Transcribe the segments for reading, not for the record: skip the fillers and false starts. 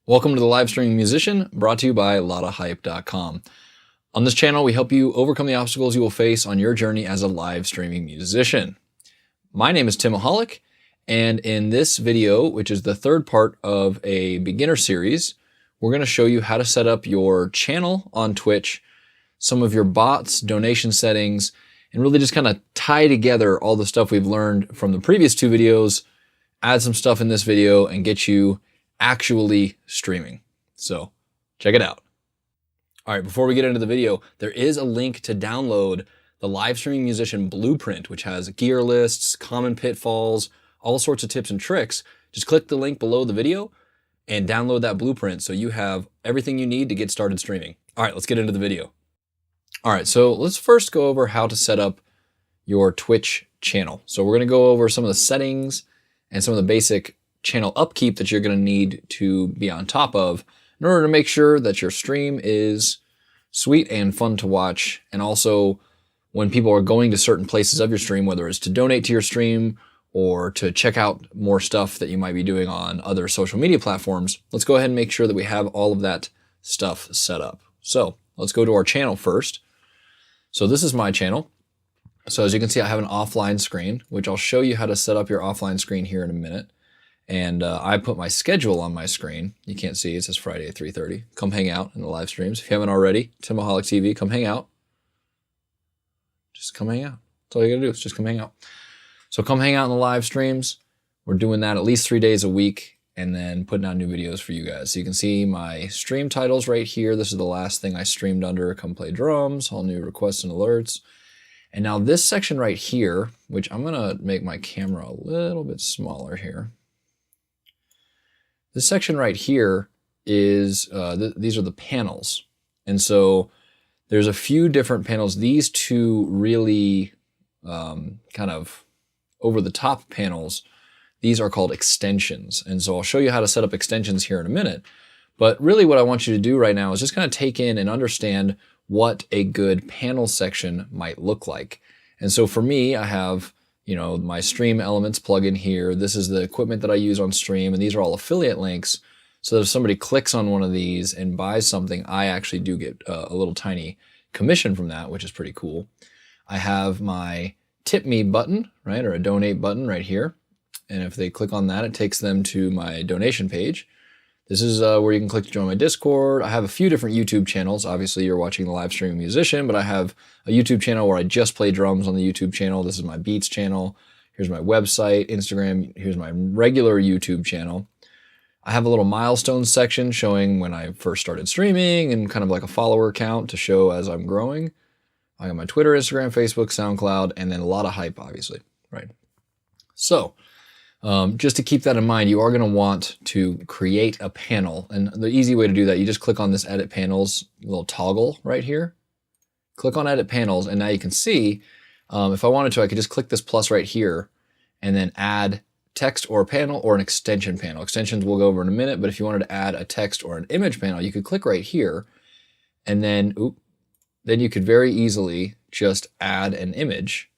Welcome to the Live Streaming Musician, brought to you by lottahype.com. On this channel, we help you overcome the obstacles you will face on your journey as a live streaming musician. My name is Tim Mahalik, and in this video, which is the third part of a beginner series, we're going to show you how to set up your channel on Twitch, some of your bots, donation settings, and really just kind of tie together all the stuff we've learned from the previous two videos, add some stuff in this video, and get you actually streaming. So check it out. All right, before we get into the video, there is a link to download the Live Streaming Musician Blueprint, which has gear lists, common pitfalls, all sorts of tips and tricks. Just click the link below the video and download that blueprint so you have everything you need to get started streaming. All right, let's get into the video. All right, so let's first go over how to set up your Twitch channel. So we're gonna go over some of the settings and some of the basic channel upkeep that you're going to need to be on top of in order to make sure that your stream is sweet and fun to watch. And also when people are going to certain places of your stream, whether it's to donate to your stream or to check out more stuff that you might be doing on other social media platforms, let's go ahead and make sure that we have all of that stuff set up. So let's go to our channel first. So this is my channel. So as you can see, I have an offline screen, which I'll show you how to set up your offline screen here in a minute. And I put my schedule on my screen. You can't see, it says Friday at 3:30. Come hang out in the live streams. If you haven't already, Tim Mahalik TV, come hang out. Just come hang out. That's all you gotta do is just come hang out. So come hang out in the live streams. We're doing that at least 3 days a week and then putting out new videos for you guys. So you can see my stream titles right here. This is the last thing I streamed under, Come Play Drums, all new requests and alerts. And now this section right here, which I'm gonna make my camera a little bit smaller here. This section right here is, these are the panels. And so there's a few different panels. These two really kind of over the top panels, these are called extensions. And so I'll show you how to set up extensions here in a minute. But really what I want you to do right now is just kind of take in and understand what a good panel section might look like. And so for me, I have my Stream Elements plugin here. This is the equipment that I use on stream, and these are all affiliate links. So that if somebody clicks on one of these and buys something, I actually do get a little tiny commission from that, which is pretty cool. I have my Tip Me button, right, or a donate button right here. And if they click on that, it takes them to my donation page. This is where you can click to join my Discord. I have a few different YouTube channels. Obviously, you're watching the Live Streaming Musician, but I have a YouTube channel where I just play drums on the YouTube channel. This is my Beats channel. Here's my website, Instagram. Here's my regular YouTube channel. I have a little milestones section showing when I first started streaming and kind of like a follower count to show as I'm growing. I got my Twitter, Instagram, Facebook, SoundCloud, and then a lot of hype, obviously, right? So just to keep that in mind, you are going to want to create a panel. And the easy way to do that, you just click on this Edit Panels little toggle right here. Click on Edit Panels, and now you can see, if I wanted to, I could just click this plus right here and then add text or a panel or an extension panel. Extensions we'll go over in a minute, but if you wanted to add a text or an image panel, you could click right here, and then, then you could very easily just add an image.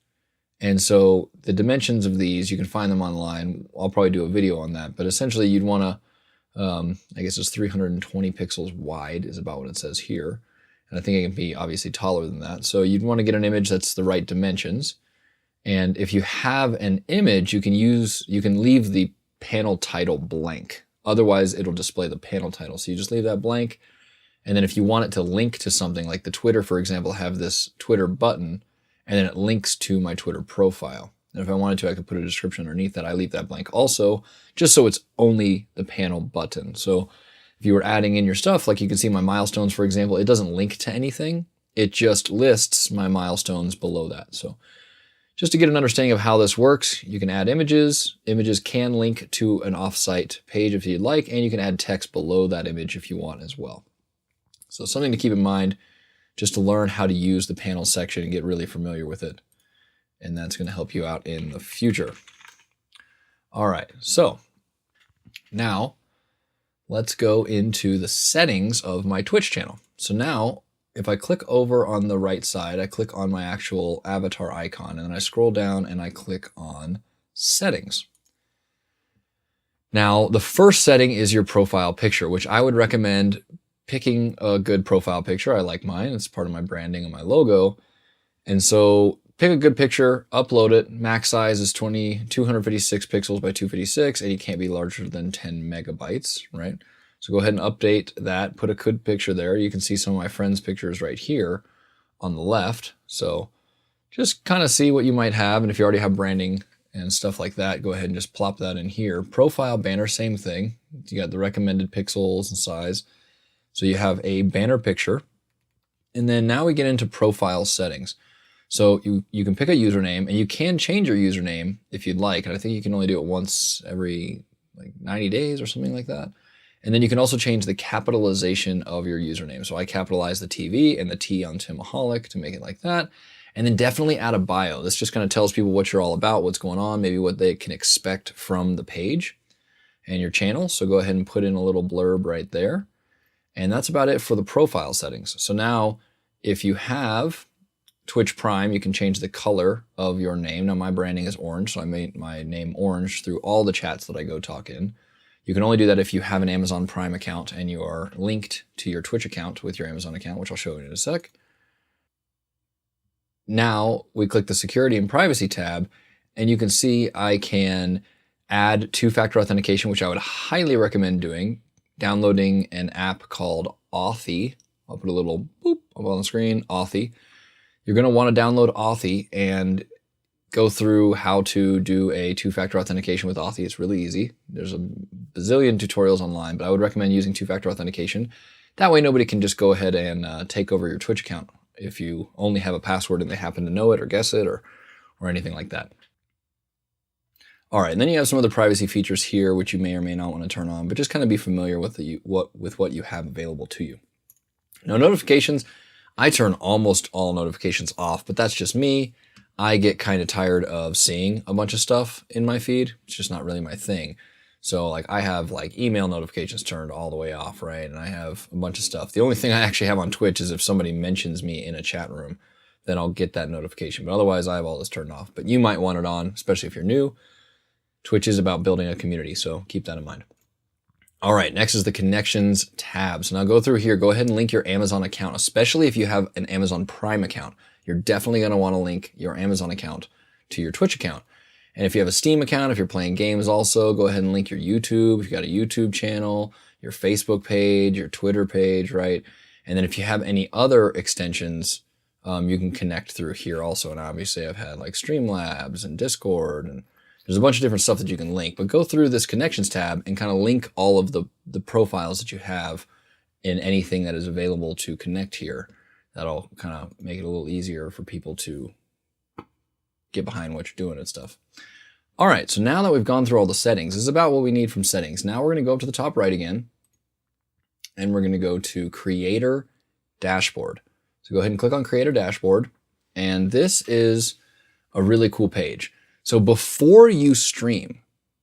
And so the dimensions of these, you can find them online. I'll probably do a video on that, but essentially you'd want to, I guess it's 320 pixels wide is about what it says here. And I think it can be obviously taller than that. So you'd want to get an image that's the right dimensions. And if you have an image, you can leave the panel title blank. Otherwise it'll display the panel title. So you just leave that blank. And then if you want it to link to something like the Twitter, for example, have this Twitter button, and then it links to my Twitter profile. And if I wanted to, I could put a description underneath that. I leave that blank also, just so it's only the panel button. So if you were adding in your stuff, like you can see my milestones, for example, it doesn't link to anything. It just lists my milestones below that. So just to get an understanding of how this works, you can add images. Images can link to an offsite page if you'd like, and you can add text below that image if you want as well. So something to keep in mind, just to learn how to use the panel section and get really familiar with it. And that's going to help you out in the future. All right, so now let's go into the settings of my Twitch channel. So now if I click over on the right side, I click on my actual avatar icon, and then I scroll down and I click on settings. Now, the first setting is your profile picture, which I would recommend picking a good profile picture. I like mine. It's part of my branding and my logo. And so pick a good picture, upload it. Max size is 256 pixels by 256, and it can't be larger than 10 megabytes, right? So go ahead and update that, put a good picture there. You can see some of my friends' pictures right here on the left. So just kind of see what you might have. And if you already have branding and stuff like that, go ahead and just plop that in here. Profile banner, same thing. You got the recommended pixels and size. So you have a banner picture. And then now we get into profile settings. So you can pick a username, and you can change your username if you'd like. And I think you can only do it once every like 90 days or something like that. And then you can also change the capitalization of your username. So I capitalize the TV and the T on Timaholic to make it like that. And then definitely add a bio. This just kind of tells people what you're all about, what's going on, maybe what they can expect from the page and your channel. So go ahead and put in a little blurb right there. And that's about it for the profile settings. So now if you have Twitch Prime, you can change the color of your name. Now my branding is orange, so I made my name orange through all the chats that I go talk in. You can only do that if you have an Amazon Prime account and you are linked to your Twitch account with your Amazon account, which I'll show you in a sec. Now we click the security and privacy tab, and you can see I can add two-factor authentication, which I would highly recommend doing. Downloading an app called Authy. I'll put a little boop up on the screen, Authy. You're going to want to download Authy and go through how to do a two-factor authentication with Authy. It's really easy. There's a bazillion tutorials online, but I would recommend using two-factor authentication. That way nobody can just go ahead and take over your Twitch account if you only have a password and they happen to know it or guess it or anything like that. All right, and then you have some other privacy features here, which you may or may not want to turn on, but just kind of be familiar with what you have available to you. Now, notifications, I turn almost all notifications off, but that's just me. I get kind of tired of seeing a bunch of stuff in my feed. It's just not really my thing. So like I have like email notifications turned all the way off, right? And I have a bunch of stuff. The only thing I actually have on Twitch is if somebody mentions me in a chat room, then I'll get that notification. But otherwise I have all this turned off. But you might want it on, especially if you're new. Twitch is about building a community, so keep that in mind. All right, next is the connections tab. So now go through here, go ahead and link your Amazon account, especially if you have an Amazon Prime account. You're definitely gonna wanna link your Amazon account to your Twitch account. And if you have a Steam account, if you're playing games also, go ahead and link your YouTube. If you've got a YouTube channel, your Facebook page, your Twitter page, right? And then if you have any other extensions, you can connect through here also. And obviously I've had like Streamlabs and Discord, and there's a bunch of different stuff that you can link. But go through this connections tab and kind of link all of the profiles that you have in anything that is available to connect here. That'll kind of make it a little easier for people to get behind what you're doing and stuff. All right, so now that we've gone through all the settings, this is about what we need from settings. Now we're going to go up to the top right again, and we're going to go to Creator Dashboard. So go ahead and click on Creator Dashboard, and this is a really cool page. So before you stream,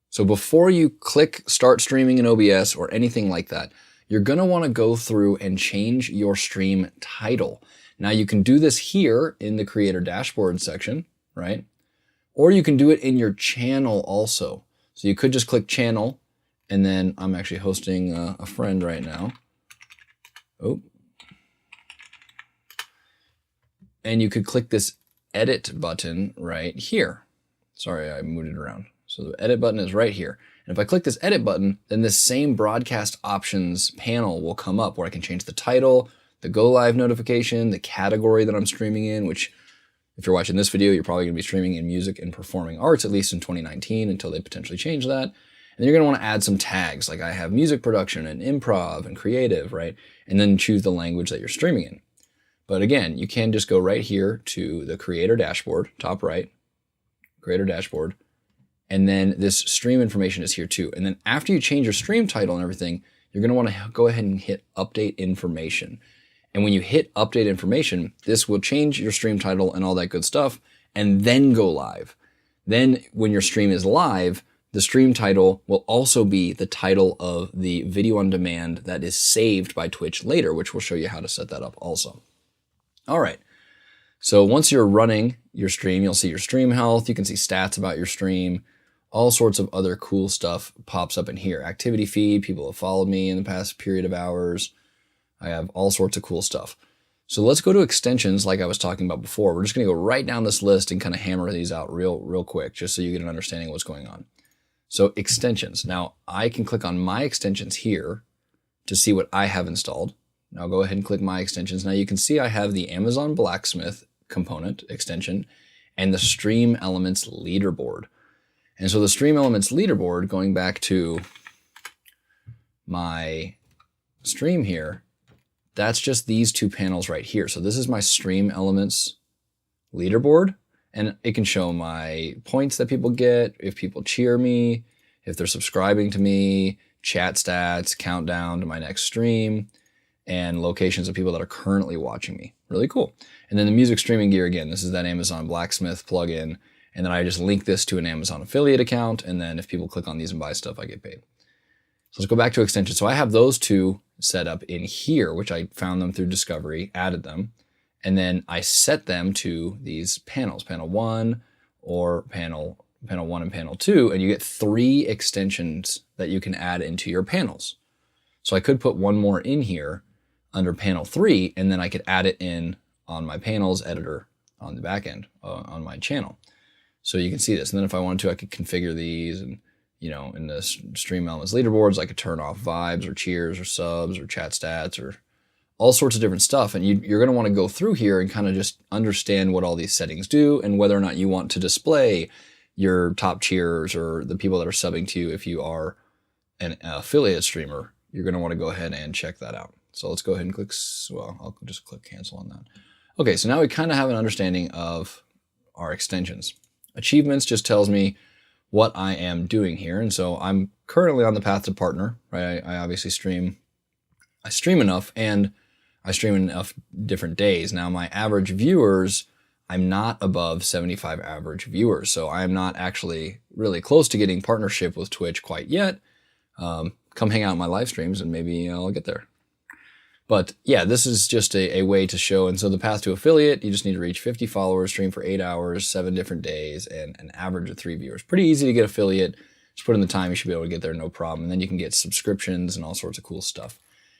so before you click Start Streaming in OBS or anything like that, you're going to want to go through and change your stream title. Now you can do this here in the Creator Dashboard section, right? Or you can do it in your channel also. So you could just click channel, and then I'm actually hosting a friend right now. Oh. And you could click this edit button right here. Sorry, I moved it around. So the edit button is right here. And if I click this edit button, then this same broadcast options panel will come up where I can change the title, the go live notification, the category that I'm streaming in, which if you're watching this video, you're probably going to be streaming in music and performing arts, at least in 2019, until they potentially change that. And you're going to want to add some tags, like I have music production and improv and creative, right? And then choose the language that you're streaming in. But again, you can just go right here to the Creator Dashboard, top right, Creator Dashboard, and then this stream information is here too. And then after you change your stream title and everything, you're going to want to go ahead and hit Update Information. And when you hit Update Information, this will change your stream title and all that good stuff, and then go live. Then when your stream is live, the stream title will also be the title of the video on demand that is saved by Twitch later, which will show you how to set that up also. All right. So once you're running your stream, you'll see your stream health. You can see stats about your stream, all sorts of other cool stuff pops up in here. Activity feed, people have followed me in the past period of hours. I have all sorts of cool stuff. So let's go to extensions like I was talking about before. We're just going to go right down this list and kind of hammer these out real quick, just so you get an understanding of what's going on. So extensions. Now I can click on my extensions here to see what I have installed. Now go ahead and click my extensions. Now you can see I have the Amazon Blacksmith component extension and the Stream Elements leaderboard. And so the Stream Elements leaderboard, going back to my stream here, that's just these two panels right here. So this is my Stream Elements leaderboard, and it can show my points that people get, if people cheer me, if they're subscribing to me, chat stats, countdown to my next stream, and locations of people that are currently watching me. Really cool. And then the music streaming gear, again, this is that Amazon Blacksmith plugin, and then I just link this to an Amazon affiliate account, and then if people click on these and buy stuff, I get paid. So let's go back to extensions. So I have those two set up in here, which I found them through Discovery, added them, and then I set them to these panels, panel 1 or panel 1 and panel 2, and you get 3 extensions that you can add into your panels. So I could put one more in here under panel 3, and then I could add it in on my panels editor on the back end on my channel. So you can see this. And then if I wanted to, I could configure these, and in the Stream Elements leaderboards, I could turn off vibes or cheers or subs or chat stats or all sorts of different stuff. And you're going to want to go through here and kind of just understand what all these settings do and whether or not you want to display your top cheers or the people that are subbing to you. If you are an affiliate streamer, you're going to want to go ahead and check that out. So let's go ahead and click, well, I'll just click cancel on that. Okay, so now we kind of have an understanding of our extensions. Achievements just tells me what I am doing here. And so I'm currently on the path to partner, right? I obviously stream enough, and I stream enough different days. Now my average viewers, I'm not above 75 average viewers. So I'm not actually really close to getting partnership with Twitch quite yet. Come hang out in my live streams and maybe I'll get there. But yeah, this is just a way to show. And so the path to affiliate, you just need to reach 50 followers, stream for 8 hours, 7 different days, and an average of 3 viewers. Pretty easy to get affiliate. Just put in the time, you should be able to get there, no problem. And then you can get subscriptions and all sorts of cool stuff.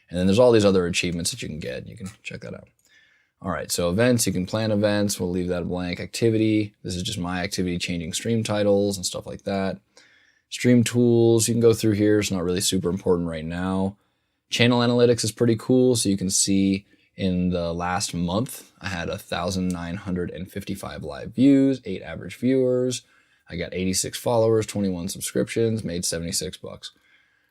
And then there's all these other achievements that you can get. You can check that out. All right, so events, you can plan events. We'll leave that blank. Activity, this is just my activity, changing stream titles and stuff like that. Stream tools, you can go through here. It's not really super important right now. Channel analytics is pretty cool. So you can see in the last month, I had 1,955 live views, 8 average viewers. I got 86 followers, 21 subscriptions, made $76.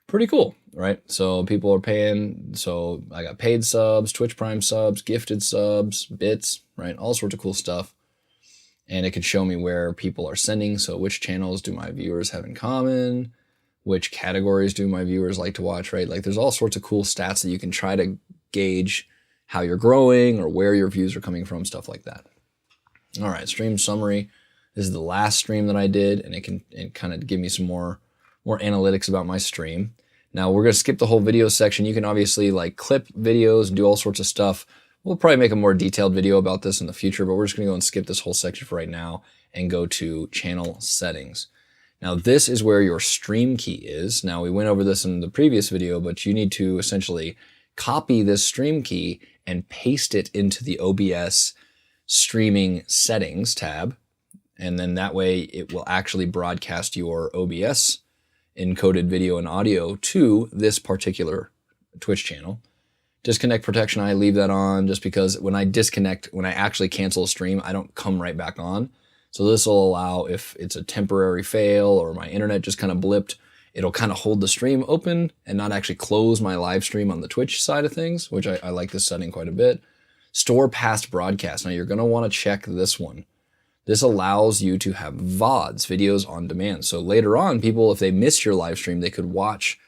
Pretty cool, right? So people are paying. So I got paid subs, Twitch Prime subs, gifted subs, bits, right? All sorts of cool stuff. And it can show me where people are sending. So which channels do my viewers have in common? Which categories do my viewers like to watch, right? Like there's all sorts of cool stats that you can try to gauge how you're growing or where your views are coming from, stuff like that. All right, stream summary. This is the last stream that I did, and it can kind of give me some more analytics about my stream. Now we're gonna skip the whole video section. You can obviously like clip videos and do all sorts of stuff. We'll probably make a more detailed video about this in the future, but we're just gonna go and skip this whole section for right now and go to channel settings. Now this is where your stream key is. Now we went over this in the previous video, but you need to essentially copy this stream key and paste it into the OBS streaming settings tab. And then that way it will actually broadcast your OBS encoded video and audio to this particular Twitch channel. Disconnect protection, I leave that on just because when I disconnect, when I actually cancel a stream, I don't come right back on. So this will allow, if it's a temporary fail or my internet just kind of blipped, it'll kind of hold the stream open and not actually close my live stream on the Twitch side of things, which I like this setting quite a bit. Store past broadcast. Now you're going to want to check this one. This allows you to have VODs, videos on demand. So later on, people, if they missed your live stream, they could watch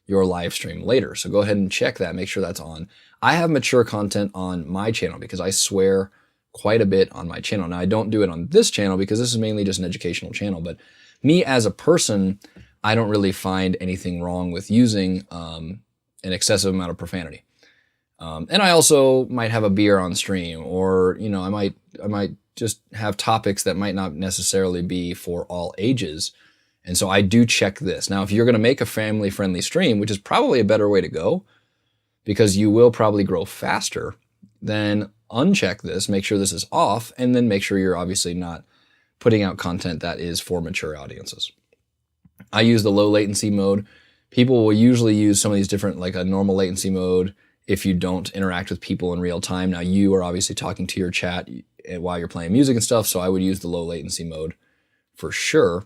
your live stream later. So go ahead and check that, make sure that's on. I have mature content on my channel because I swear quite a bit on my channel. Now I don't do it on this channel because this is mainly just an educational channel, but me as a person, I don't really find anything wrong with using an excessive amount of profanity. And I also might have a beer on stream, or I might just have topics that might not necessarily be for all ages. And so I do check this. Now, if you're going to make a family-friendly stream, which is probably a better way to go, because you will probably grow faster, then uncheck this, make sure this is off, and then make sure you're obviously not putting out content that is for mature audiences. I use the low latency mode. People will usually use some of these different, like a normal latency mode, if you don't interact with people in real time. Now, you are obviously talking to your chat while you're playing music and stuff, so I would use the low latency mode for sure.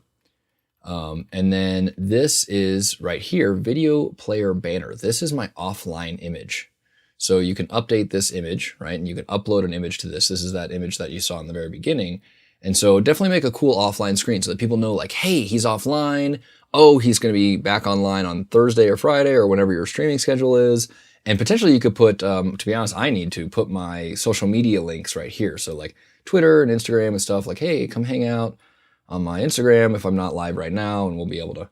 And then this is right here, video player banner. This is my offline image. So you can update this image, right? And you can upload an image to this. This is that image that you saw in the very beginning. And so definitely make a cool offline screen so that people know, like, hey, he's offline. Oh, he's going to be back online on Thursday or Friday or whenever your streaming schedule is. And potentially you could put, to be honest, I need to put my social media links right here. So like Twitter and Instagram and stuff, like, hey, come hang out on my Instagram if I'm not live right now, and we'll be able to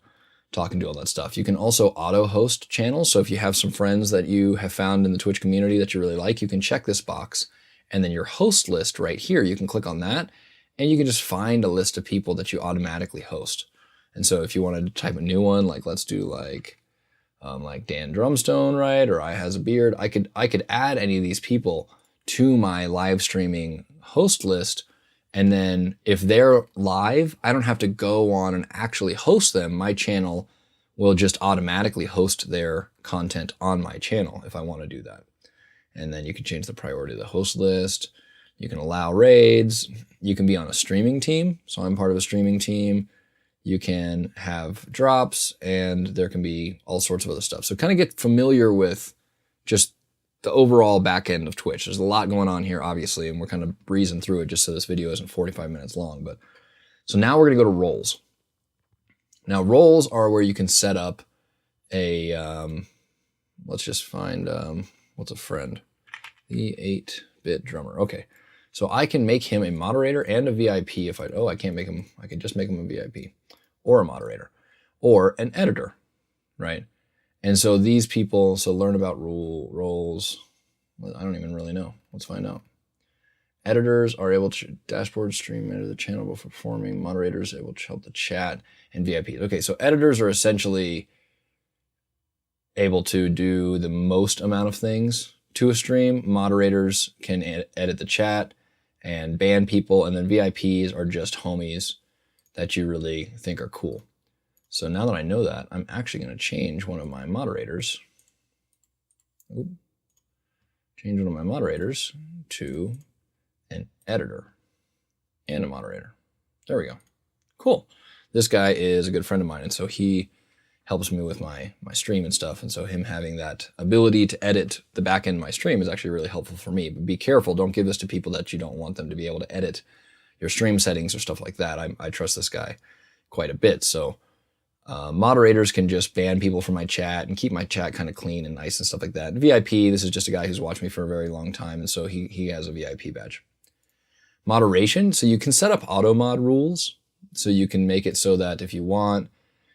talk and do all that stuff. You can also auto-host channels. So if you have some friends that you have found in the Twitch community that you really like, you can check this box. And then your host list right here, you can click on that, and you can just find a list of people that you automatically host. And so if you wanted to type a new one, like let's do like Dan Drumstone, right? Or I Has a Beard. I could add any of these people to my live streaming host list. And then if they're live, I don't have to go on and actually host them. My channel will just automatically host their content on my channel if I want to do that. And then you can change the priority of the host list. You can allow raids. You can be on a streaming team. So I'm part of a streaming team. You can have drops, and there can be all sorts of other stuff. So kind of get familiar with just the overall back end of Twitch. There's a lot going on here, obviously, and we're kind of breezing through it just so this video isn't 45 minutes long. But so now we're going to go to roles. Now, roles are where you can set up a, let's just find, what's a friend? The 8-bit drummer. Okay. So I can make him a moderator and a VIP if I can't make him, I can just make him a VIP or a moderator or an editor, right? And so these people, so learn about roles. I don't even really know. Let's find out. Editors are able to dashboard stream edit the channel before performing. Moderators able to help the chat, and VIPs. Okay, so editors are essentially able to do the most amount of things to a stream. Moderators can edit the chat and ban people, and then VIPs are just homies that you really think are cool. So now that I know that, I'm actually going to change one of my moderators. Change one of my moderators to an editor and a moderator. There we go. Cool. This guy is a good friend of mine, and so he helps me with my stream and stuff. And so him having that ability to edit the back end of my stream is actually really helpful for me. But be careful. Don't give this to people that you don't want them to be able to edit your stream settings or stuff like that. I trust this guy quite a bit. So moderators can just ban people from my chat and keep my chat kind of clean and nice and stuff like that. And VIP, this is just a guy who's watched me for a very long time, and so he has a VIP badge. Moderation, so you can set up auto mod rules. So you can make it so that if you want,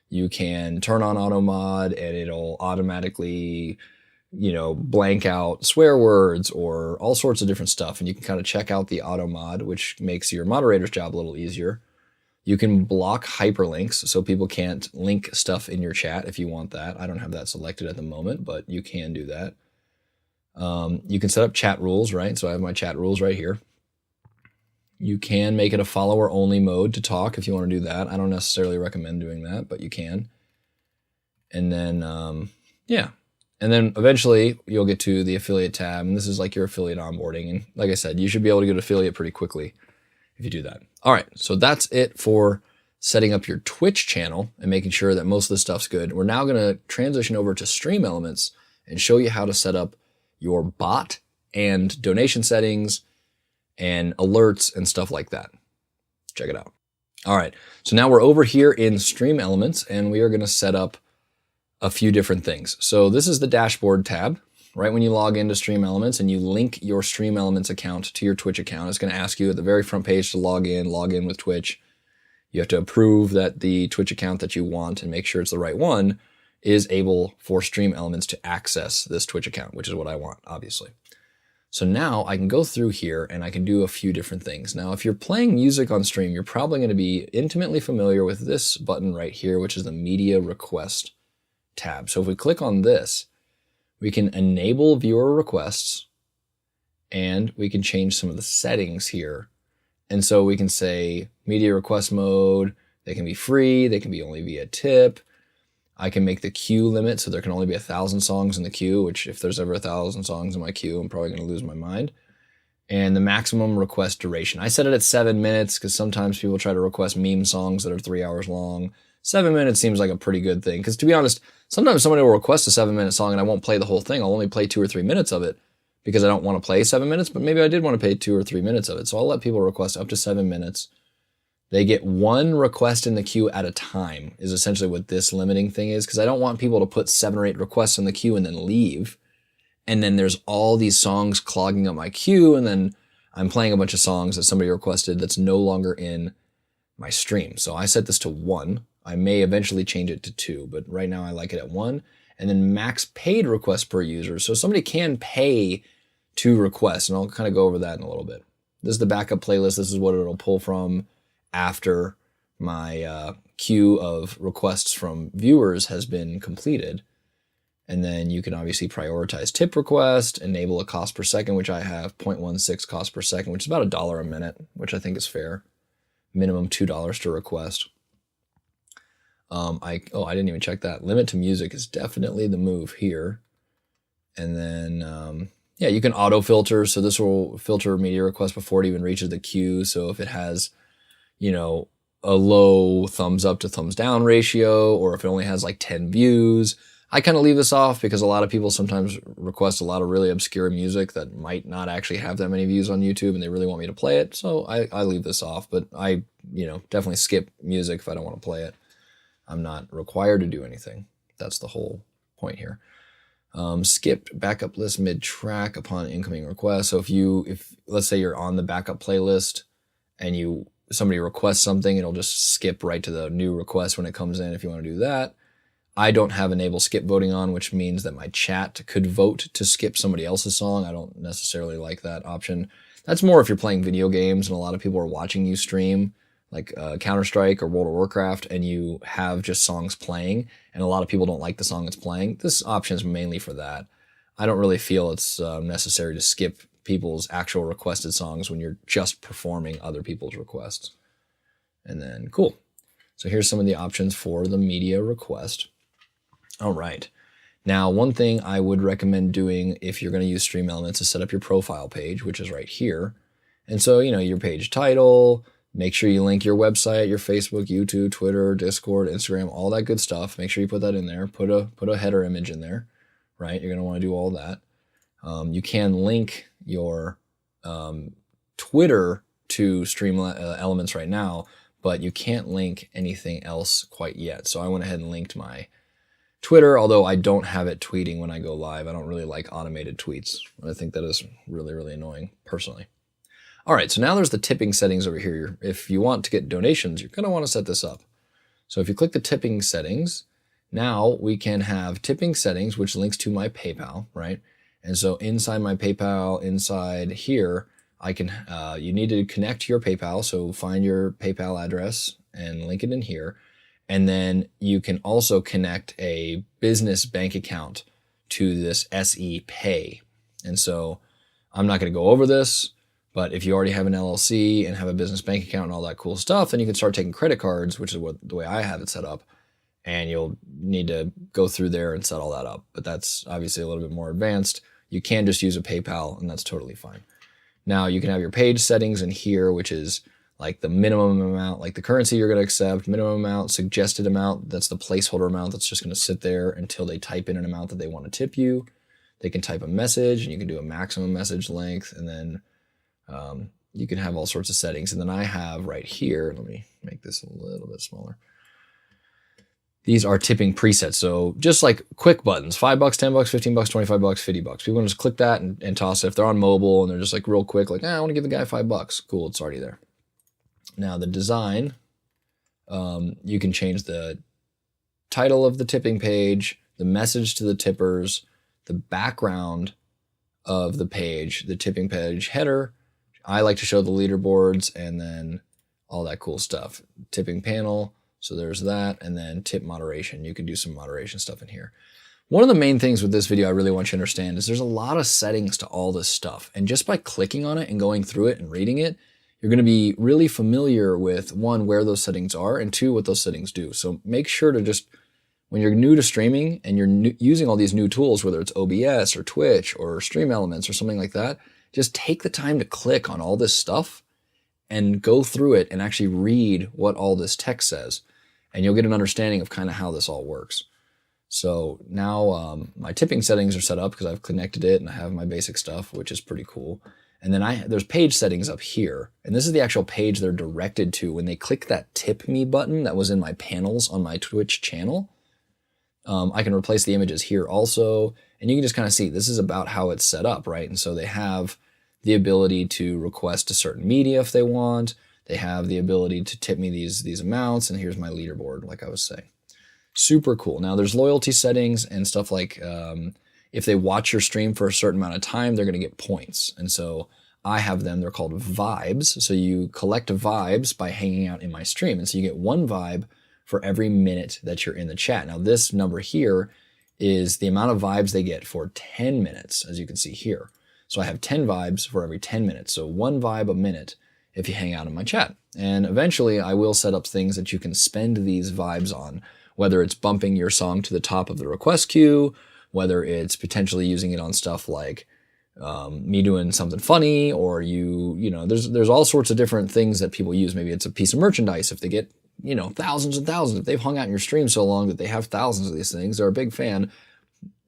you can turn on auto mod and it'll automatically, blank out swear words or all sorts of different stuff. And you can kind of check out the auto mod, which makes your moderator's job a little easier. You can block hyperlinks so people can't link stuff in your chat if you want that. I don't have that selected at the moment, but you can do that. You can set up chat rules, right? So I have my chat rules right here. You can make it a follower-only mode to talk if you want to do that. I don't necessarily recommend doing that, but you can. And then, yeah. And then eventually you'll get to the affiliate tab, and this is like your affiliate onboarding. And like I said, you should be able to get affiliate pretty quickly if you do that. All right, so that's it for setting up your Twitch channel and making sure that most of this stuff's good. We're now going to transition over to Stream Elements and show you how to set up your bot and donation settings and alerts and stuff like that. Check it out. All right, so now we're over here in Stream Elements, and we are going to set up a few different things. So this is the dashboard tab. Right when you log into Stream Elements and you link your Stream Elements account to your Twitch account, it's going to ask you at the very front page to log in with Twitch. You have to approve that the Twitch account that you want and make sure it's the right one is able for Stream Elements to access this Twitch account, which is what I want, obviously. So now I can go through here and I can do a few different things. Now, if you're playing music on stream, you're probably going to be intimately familiar with this button right here, which is the Media Request tab. So if we click on this, we can enable viewer requests and we can change some of the settings here. And so we can say media request mode, they can be free, they can be only via tip. I can make the queue limit so there can only be 1,000 songs in the queue, which if there's ever 1,000 songs in my queue, I'm probably going to lose my mind. And the maximum request duration. I set it at 7 minutes because sometimes people try to request meme songs that are 3 hours long. 7 minutes seems like a pretty good thing because, to be honest, sometimes somebody will request a 7-minute song and I won't play the whole thing. I'll only play 2 or 3 minutes of it because I don't want to play 7 minutes, but maybe I did want to play 2 or 3 minutes of it. So I'll let people request up to 7 minutes. They get one request in the queue at a time is essentially what this limiting thing is, because I don't want people to put 7 or 8 requests in the queue and then leave. And then there's all these songs clogging up my queue, and then I'm playing a bunch of songs that somebody requested that's no longer in my stream. So I set this to 1. I may eventually change it to 2, but right now I like it at 1. And then max paid requests per user. So somebody can pay to request, and I'll kind of go over that in a little bit. This is the backup playlist. This is what it'll pull from after my queue of requests from viewers has been completed. And then you can obviously prioritize tip request, enable a cost per second, which I have 0.16 cost per second, which is about $1 a minute, which I think is fair. Minimum $2 to request. I didn't even check that. Limit to music is definitely the move here. And then, yeah, you can auto filter. So this will filter media requests before it even reaches the queue. So if it has, you know, a low thumbs up to thumbs down ratio, or if it only has like 10 views, I kind of leave this off because a lot of people sometimes request a lot of really obscure music that might not actually have that many views on YouTube and they really want me to play it. So I leave this off, but I, definitely skip music if I don't want to play it. I'm not required to do anything. That's the whole point here. Skipped backup list mid-track upon incoming request. So if let's say you're on the backup playlist and somebody requests something, it'll just skip right to the new request when it comes in if you want to do that. I don't have enable skip voting on, which means that my chat could vote to skip somebody else's song. I don't necessarily like that option. That's more if you're playing video games and a lot of people are watching you stream, like Counter-Strike or World of Warcraft, and you have just songs playing, and a lot of people don't like the song that's playing. This option is mainly for that. I don't really feel it's necessary to skip people's actual requested songs when you're just performing other people's requests. And then, cool. So here's some of the options for the media request. All right. Now, one thing I would recommend doing if you're going to use Stream Elements is set up your profile page, which is right here. And so, your page title, make sure you link your website, your Facebook, YouTube, Twitter, Discord, Instagram, all that good stuff. Make sure you put that in there. Put a header image in there, right? You're going to want to do all that. You can link your Twitter to Stream Elements right now, but you can't link anything else quite yet. So I went ahead and linked my Twitter, although I don't have it tweeting when I go live. I don't really like automated tweets. I think that is really, really annoying personally. All right, so now there's the tipping settings over here. If you want to get donations, you're going to want to set this up. So if you click the tipping settings, now we can have tipping settings, which links to my PayPal, right? And so inside my PayPal, inside here, I can. You need to connect to your PayPal. So find your PayPal address and link it in here. And then you can also connect a business bank account to this SE Pay. And so I'm not going to go over this, but if you already have an LLC and have a business bank account and all that cool stuff, then you can start taking credit cards, which is the way I have it set up. And you'll need to go through there and set all that up. But that's obviously a little bit more advanced. You can just use a PayPal, and that's totally fine. Now you can have your page settings in here, which is like the minimum amount, like the currency you're going to accept, minimum amount, suggested amount. That's the placeholder amount that's just going to sit there until they type in an amount that they want to tip you. They can type a message, and you can do a maximum message length, and then you can have all sorts of settings. And then I have right here, let me make this a little bit smaller. These are tipping presets. So just like quick buttons, $5, $10, $15, $25, $50. People can just click that and toss it. If they're on mobile and they're just like real quick, like, I want to give the guy $5. Cool, it's already there. Now the design, you can change the title of the tipping page, the message to the tippers, the background of the page, the tipping page header. I like to show the leaderboards and then all that cool stuff. Tipping panel, so there's that, and then tip moderation. You can do some moderation stuff in here. One of the main things with this video I really want you to understand is there's a lot of settings to all this stuff. And just by clicking on it and going through it and reading it, you're going to be really familiar with, one, where those settings are, and two, what those settings do. So make sure to just, when you're new to streaming and you're using all these new tools, whether it's OBS or Twitch or Stream Elements or something like that, just take the time to click on all this stuff and go through it and actually read what all this text says. And you'll get an understanding of kind of how this all works. So now my tipping settings are set up because I've connected it and I have my basic stuff, which is pretty cool. And then there's page settings up here. And this is the actual page they're directed to. When they click that tip me button that was in my panels on my Twitch channel, I can replace the images here also. And you can just kind of see this is about how it's set up, right? And so they have the ability to request a certain media if they want. They have the ability to tip me these amounts. And here's my leaderboard, like I was saying. Super cool. Now there's loyalty settings and stuff like if they watch your stream for a certain amount of time, they're going to get points. And so I have them, they're called vibes. So you collect vibes by hanging out in my stream. And so you get 1 vibe for every minute that you're in the chat. Now this number here is the amount of vibes they get for 10 minutes, as you can see here. So I have 10 vibes for every 10 minutes. So 1 vibe a minute if you hang out in my chat. And eventually I will set up things that you can spend these vibes on, whether it's bumping your song to the top of the request queue, whether it's potentially using it on stuff like me doing something funny, or you know, there's all sorts of different things that people use. Maybe it's a piece of merchandise. If they get, you know, thousands and thousands, if they've hung out in your stream so long that they have thousands of these things, they're a big fan.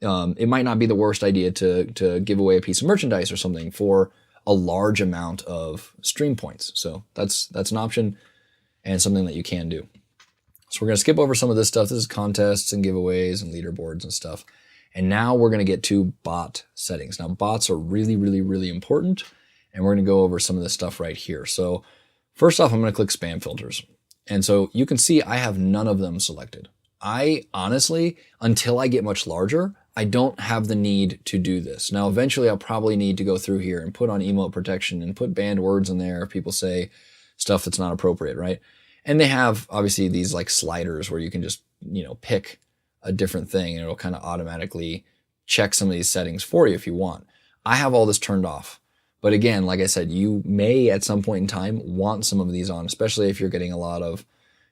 It might not be the worst idea to give away a piece of merchandise or something for a large amount of stream points. So that's an option and something that you can do. So we're going to skip over some of this stuff. This is contests and giveaways and leaderboards and stuff. And now we're going to get to bot settings. Now bots are really, really, really important. And we're going to go over some of this stuff right here. So first off, I'm going to click spam filters. And so you can see I have none of them selected. I honestly, until I get much larger, I don't have the need to do this. Now, eventually I'll probably need to go through here and put on emote protection and put banned words in there if people say stuff that's not appropriate, right? And they have obviously these like sliders where you can just, you know, pick a different thing and it'll kind of automatically check some of these settings for you if you want. I have all this turned off. But again, like I said, you may at some point in time want some of these on, especially if you're getting a lot of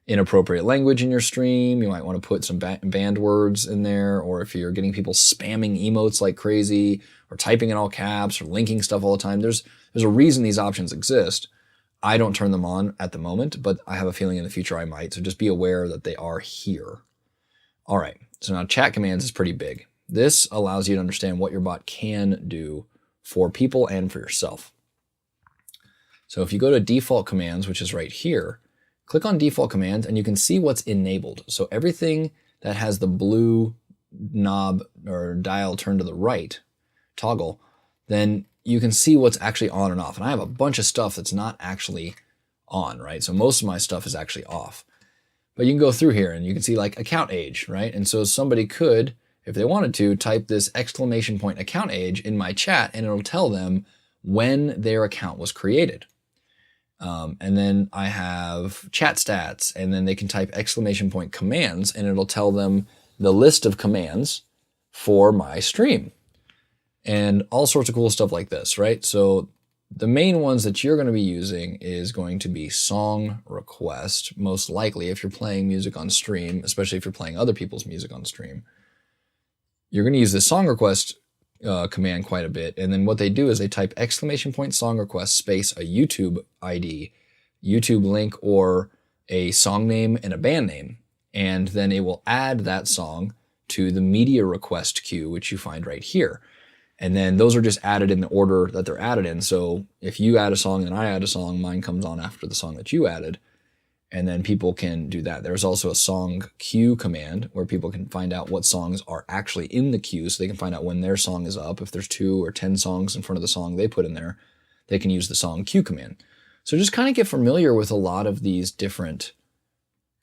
inappropriate language in your stream. You might want to put some banned words in there, or if you're getting people spamming emotes like crazy or typing in all caps or linking stuff all the time, there's a reason these options exist. I don't turn them on at the moment, but I have a feeling in the future I might. So just be aware that they are here. All right. So now chat commands is pretty big. This allows you to understand what your bot can do for people and for yourself. So if you go to default commands, which is right here, click on default commands and you can see what's enabled. So everything that has the blue knob or dial turned to the right, toggle, then you can see what's actually on and off. And I have a bunch of stuff that's not actually on, right? So most of my stuff is actually off. But you can go through here and you can see like account age, right? And so somebody could, if they wanted to, type this exclamation point account age in my chat and it'll tell them when their account was created. And then I have chat stats, and then they can type exclamation point commands and it'll tell them the list of commands for my stream and all sorts of cool stuff like this, right? So the main ones that you're going to be using is going to be song request, most likely if you're playing music on stream, especially if you're playing other people's music on stream. You're going to use this song request command quite a bit. And then what they do is they type exclamation point song request space a YouTube ID, YouTube link, or a song name and a band name. And then it will add that song to the media request queue, which you find right here. And then those are just added in the order that they're added in. So if you add a song and I add a song, mine comes on after the song that you added. And then people can do that. There's also a song queue command where people can find out what songs are actually in the queue, so they can find out when their song is up. If there's 2 or 10 songs in front of the song they put in there, they can use the song queue command. So just kind of get familiar with a lot of these different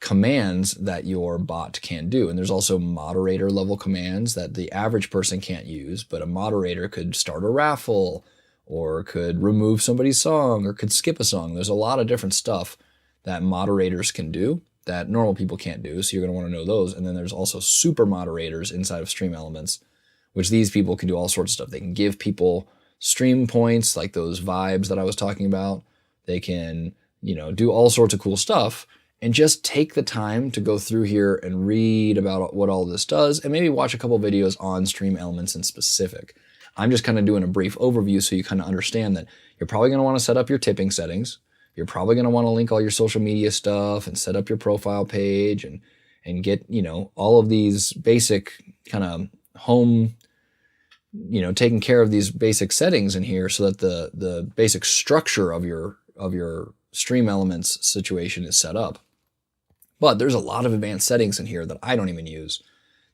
commands that your bot can do. And there's also moderator level commands that the average person can't use, but a moderator could start a raffle or could remove somebody's song or could skip a song. There's a lot of different stuff that moderators can do that normal people can't do. So you're going to want to know those. And then there's also super moderators inside of Stream Elements, which these people can do all sorts of stuff. They can give people stream points, like those vibes that I was talking about. They can, do all sorts of cool stuff. And just take the time to go through here and read about what all this does, and maybe watch a couple videos on Stream Elements in specific. I'm just kind of doing a brief overview so you kind of understand that you're probably going to want to set up your tipping settings. You're probably going to want to link all your social media stuff and set up your profile page and get, all of these basic kind of home, taking care of these basic settings in here so that the basic structure of your Stream Elements situation is set up. But there's a lot of advanced settings in here that I don't even use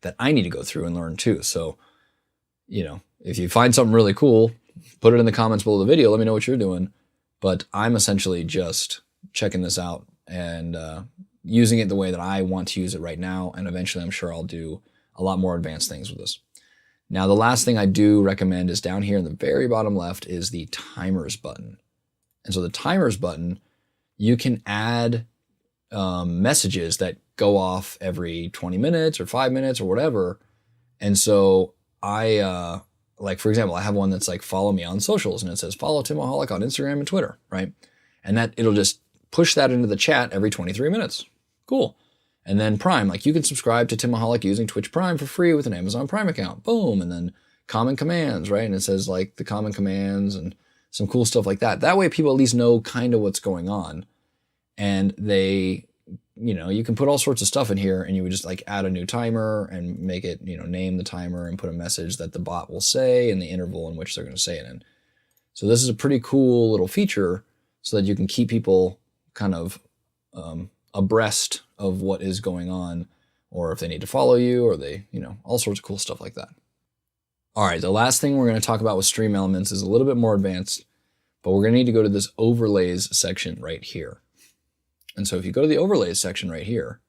that I need to go through and learn too. So, if you find something really cool, put it in the comments below the video. Let me know what you're doing. But I'm essentially just checking this out and using it the way that I want to use it right now. And eventually I'm sure I'll do a lot more advanced things with this. Now, the last thing I do recommend is down here in the very bottom left is the timers button. And so the timers button, you can add messages that go off every 20 minutes or 5 minutes or whatever. And so I, for example, I have one that's like, follow me on socials, and it says follow Timaholic on Instagram and Twitter, right? And that it'll just push that into the chat every 23 minutes. Cool. And then Prime, like you can subscribe to Timaholic using Twitch Prime for free with an Amazon Prime account. Boom. And then common commands, right? And it says like the common commands and some cool stuff like that. That way people at least know kind of what's going on. And they, you can put all sorts of stuff in here, and you would just like add a new timer and make it, name the timer and put a message that the bot will say and the interval in which they're going to say it in. So this is a pretty cool little feature so that you can keep people kind of abreast of what is going on, or if they need to follow you, or they, all sorts of cool stuff like that. All right, the last thing we're going to talk about with Stream Elements is a little bit more advanced, but we're going to need to go to this overlays section right here. And so if you go to the overlays section right here,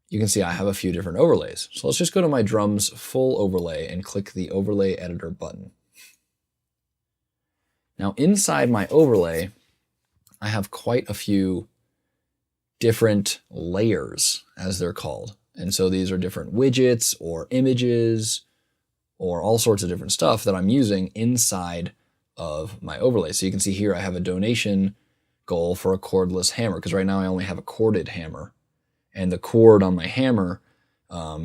you can see I have a few different overlays. So let's just go to my drums full overlay and click the overlay editor button. Now inside my overlay, I have quite a few different layers, as they're called. And so these are different widgets or images or all sorts of different stuff that I'm using inside of my overlay. So you can see here I have a donation goal for a cordless hammer, because right now I only have a corded hammer, and the cord on my hammer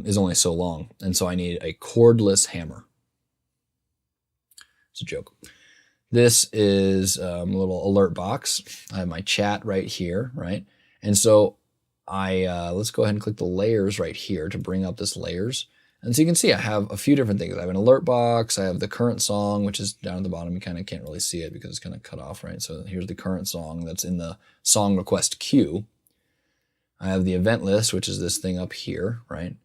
is only so long, and so I need a cordless hammer. It's a joke. This is a little alert box. I have my chat right here, right? And so let's go ahead and click the layers right here to bring up this layers. And so you can see I have a few different things. I have an alert box. I have the current song, which is down at the bottom. You kind of can't really see it because it's kind of cut off, right? So here's the current song that's in the song request queue. I have the event list, which is this thing up here, right?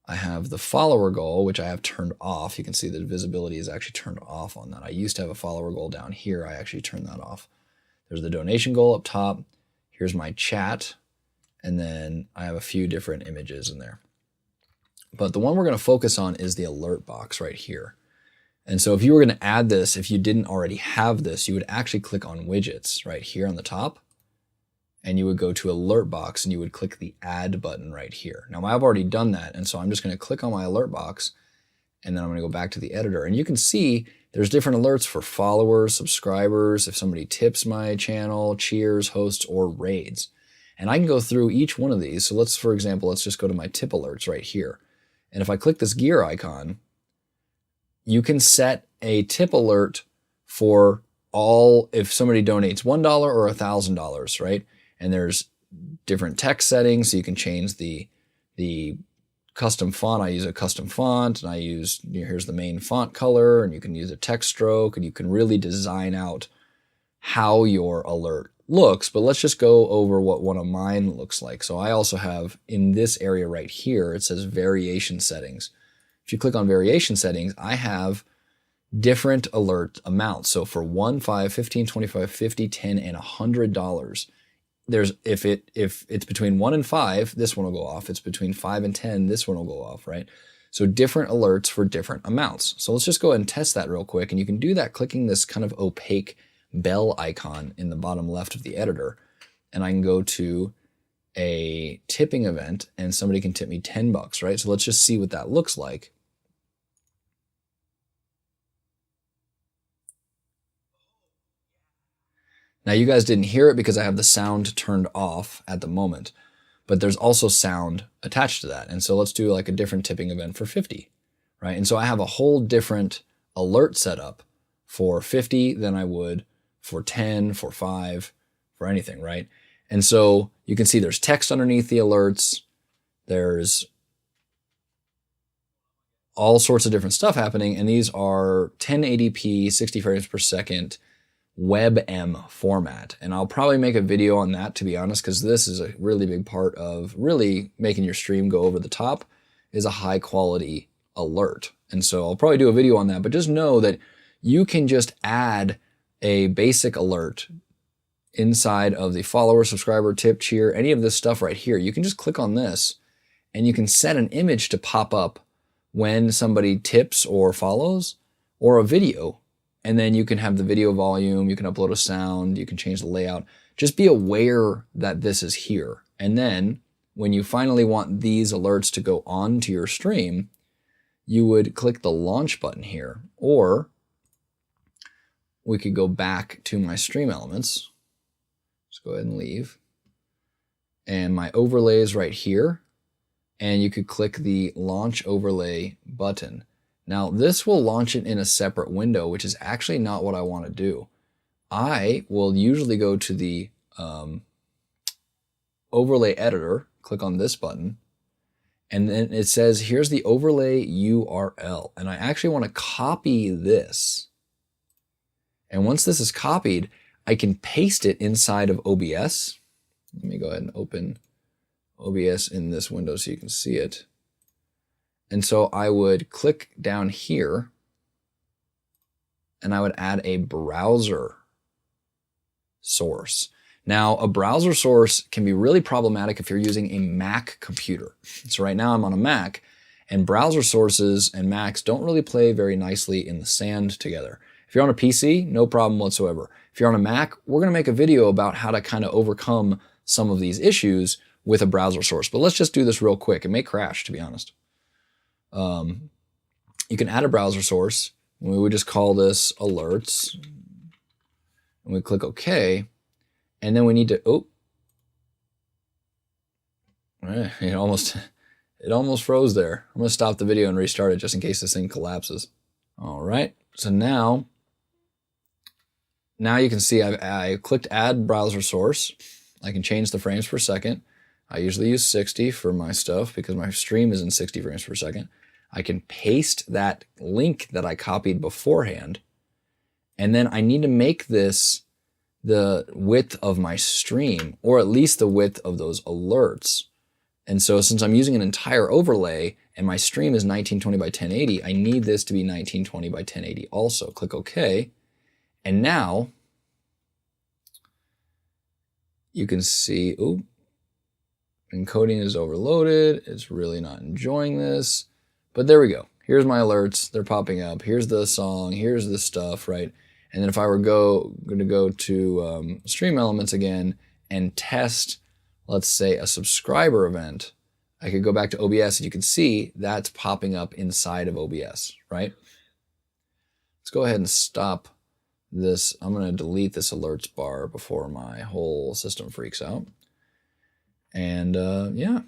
I have the follower goal, which I have turned off. You can see the visibility is actually turned off on that. I used to have a follower goal down here. I actually turned that off. There's the donation goal up top. Here's my chat. And then I have a few different images in there. But the one we're going to focus on is the alert box right here. And so if you were going to add this, if you didn't already have this, you would actually click on widgets right here on the top, and you would go to alert box and you would click the add button right here. Now I've already done that. And so I'm just going to click on my alert box, and then I'm going to go back to the editor, and you can see there's different alerts for followers, subscribers, if somebody tips my channel, cheers, hosts, or raids. And I can go through each one of these. So let's, for example, let's just go to my tip alerts right here. And if I click this gear icon, you can set a tip alert for all, if somebody donates $1 or $1,000, right? And there's different text settings, so you can change the custom font. I use a custom font, and I use, here's the main font color, and you can use a text stroke, and you can really design out how your alert looks. But let's just go over what one of mine looks like. So I also have in this area right here, it says variation settings. If you click on variation settings, I have different alert amounts. So for $1, $5, $15, $25, $50, $10, and $100, if it's between 1 and 5, this one will go off. It's between 5 and 10, this one will go off, right? So different alerts for different amounts. So let's just go ahead and test that real quick. And you can do that clicking this kind of opaque bell icon in the bottom left of the editor. And I can go to a tipping event and somebody can tip me $10, right? So let's just see what that looks like. Now you guys didn't hear it because I have the sound turned off at the moment, but there's also sound attached to that. And so let's do like a different tipping event for 50, right? And so I have a whole different alert setup for 50 than I would for 10, for 5, for anything, right? And so you can see there's text underneath the alerts. There's all sorts of different stuff happening. And these are 1080p, 60 frames per second, WebM format. And I'll probably make a video on that, to be honest, because this is a really big part of really making your stream go over the top, is a high quality alert. And so I'll probably do a video on that, but just know that you can just add a basic alert inside of the follower, subscriber, tip, cheer, any of this stuff right here. You can just click on this and you can set an image to pop up when somebody tips or follows, or a video. And then you can have the video volume, you can upload a sound, you can change the layout. Just be aware that this is here. And then when you finally want these alerts to go on to your stream, you would click the launch button here. Or we could go back to my stream elements. Let's go ahead and leave. And my overlay is right here. And you could click the launch overlay button. Now this will launch it in a separate window, which is actually not what I want to do. I will usually go to the overlay editor, click on this button, and then it says, here's the overlay URL. And I actually want to copy this. And once this is copied, I can paste it inside of OBS. Let me go ahead and open OBS in this window so you can see it. And so I would click down here and I would add a browser source. Now, a browser source can be really problematic if you're using a Mac computer. So right now I'm on a Mac, and browser sources and Macs don't really play very nicely in the sand together. If you're on a PC, no problem whatsoever. If you're on a Mac, we're going to make a video about how to kind of overcome some of these issues with a browser source. But let's just do this real quick. It may crash, to be honest. You can add a browser source. We would just call this alerts. And we click OK. And then we need to, it almost froze there. I'm going to stop the video and restart it just in case this thing collapses. All right. So now you can see I clicked add browser source. I can change the frames per second. I usually use 60 for my stuff because my stream is in 60 frames per second. I can paste that link that I copied beforehand. And then I need to make this the width of my stream, or at least the width of those alerts. And so since I'm using an entire overlay and my stream is 1920 by 1080, I need this to be 1920 by 1080 also. Click OK. And now you can see, encoding is overloaded. It's really not enjoying this. But there we go. Here's my alerts. They're popping up. Here's the song. Here's the stuff, right? And then if I were going to go to Stream Elements again and test, let's say, a subscriber event, I could go back to OBS and you can see that's popping up inside of OBS, right? Let's go ahead and stop this. I'm going to delete this alerts bar before my whole system freaks out. And yeah.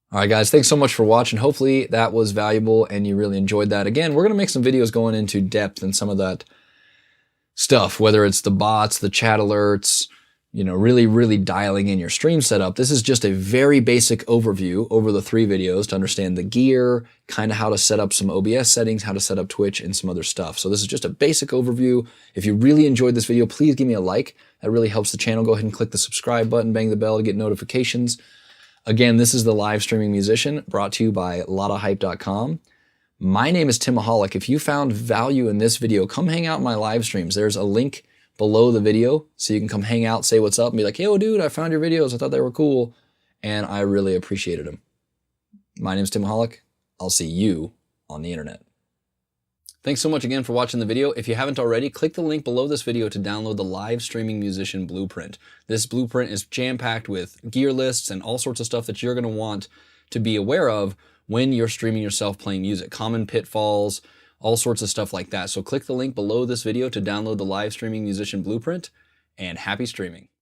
All right, guys, thanks so much for watching. Hopefully that was valuable and you really enjoyed that. Again, we're going to make some videos going into depth and some of that stuff, whether it's the bots, the chat alerts, really dialing in your stream setup. This is just a very basic overview over the 3 videos to understand the gear, kind of how to set up some OBS settings, how to set up Twitch, and some other stuff. So this is just a basic overview. If you really enjoyed this video, please give me a like. That really helps the channel. Go ahead and click the subscribe button, bang the bell to get notifications. Again, this is the Live Streaming Musician, brought to you by lottahype.com. My name is Timaholic. If you found value in this video, come hang out in my live streams. There's a link below the video so you can come hang out, say what's up, and be like, yo, dude, I found your videos. I thought they were cool. And I really appreciated them. My name's Timaholic. I'll see you on the internet. Thanks so much again for watching the video. If you haven't already, click the link below this video to download the Live Streaming Musician Blueprint. This blueprint is jam-packed with gear lists and all sorts of stuff that you're going to want to be aware of when you're streaming yourself playing music. Common pitfalls, all sorts of stuff like that. So click the link below this video to download the Live Streaming Musician Blueprint, and happy streaming.